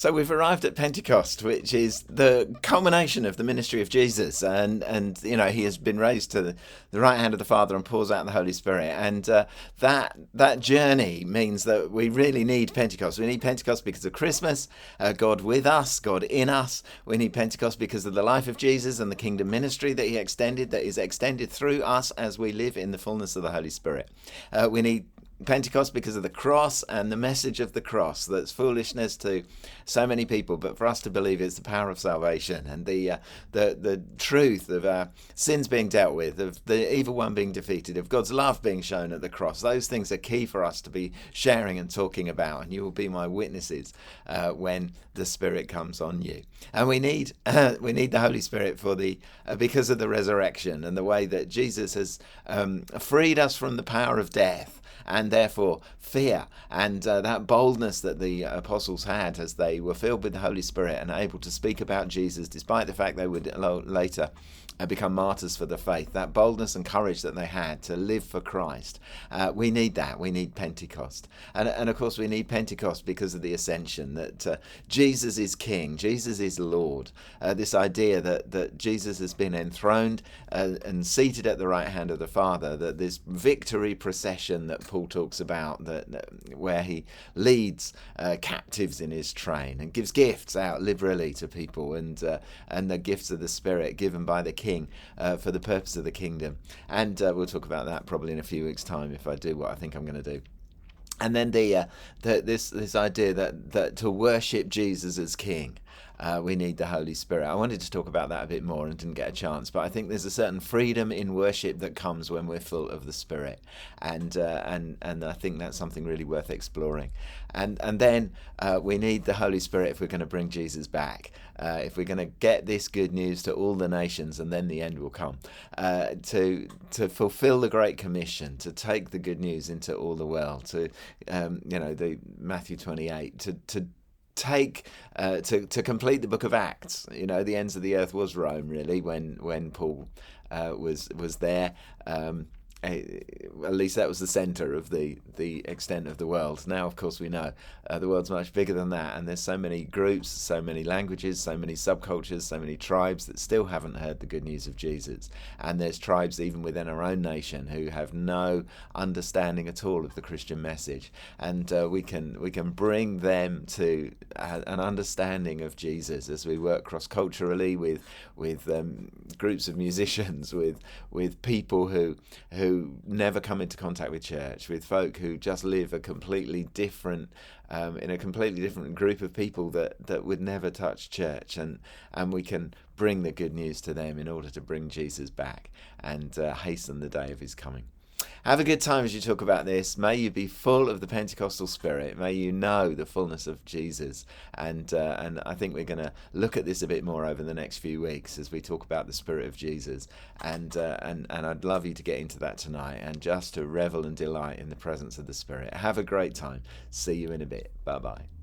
So we've arrived at Pentecost, which is the culmination of the ministry of Jesus, and he has been raised to the right hand of the Father and pours out the Holy Spirit, and that journey means that we really need Pentecost. We need Pentecost because of Christmas, God with us, God in us. We need Pentecost because of the life of Jesus and the kingdom ministry that He extended, that is extended through us as we live in the fullness of the Holy Spirit. We need Pentecost because of the cross and the message of the cross that's foolishness to so many people, but for us to believe it's the power of salvation and the truth of our sins being dealt with, of the evil one being defeated, of God's love being shown at the cross. Those things are key for us to be sharing and talking about, and you will be my witnesses when the Spirit comes on you. And we need the Holy Spirit because of the resurrection and the way that Jesus has freed us from the power of death and therefore fear, and that boldness that the apostles had as they were filled with the Holy Spirit and able to speak about Jesus despite the fact they would later become martyrs for the faith. That boldness and courage that they had to live for Christ. We need that. We need Pentecost. And of course we need Pentecost because of the ascension, that Jesus is King, Jesus is Lord. This idea that Jesus has been enthroned and seated at the right hand of the Father, that this victory procession that Paul talks about, where he leads captives in his train and gives gifts out liberally to people, and the gifts of the Spirit given by the King for the purpose of the kingdom. And we'll talk about that probably in a few weeks' time if I do what I think I'm going to do. And then this idea that to worship Jesus as King, we need the Holy Spirit. I wanted to talk about that a bit more and didn't get a chance, but I think there's a certain freedom in worship that comes when we're full of the Spirit, and I think that's something really worth exploring. And then we need the Holy Spirit if we're going to bring Jesus back, if we're going to get this good news to all the nations, and then the end will come, to fulfill the Great Commission, to take the good news into all the world, to the Matthew 28, to take to complete the book of Acts. The ends of the earth was Rome, really, when Paul was there. At least that was the centre of the extent of the world. Now, of course, we know the world's much bigger than that, and there's so many groups, so many languages, so many subcultures, so many tribes that still haven't heard the good news of Jesus. And there's tribes even within our own nation who have no understanding at all of the Christian message. And we can bring them to an understanding of Jesus as we work cross-culturally with groups of musicians, with people who never come into contact with church, with folk who just live a completely different in a completely different group of people that would never touch church, and we can bring the good news to them in order to bring Jesus back and hasten the day of his coming. Have a good time as you talk about this. May you be full of the Pentecostal Spirit. May you know the fullness of Jesus. And I think we're going to look at this a bit more over the next few weeks as we talk about the Spirit of Jesus. And I'd love you to get into that tonight and just to revel and delight in the presence of the Spirit. Have a great time. See you in a bit. Bye-bye.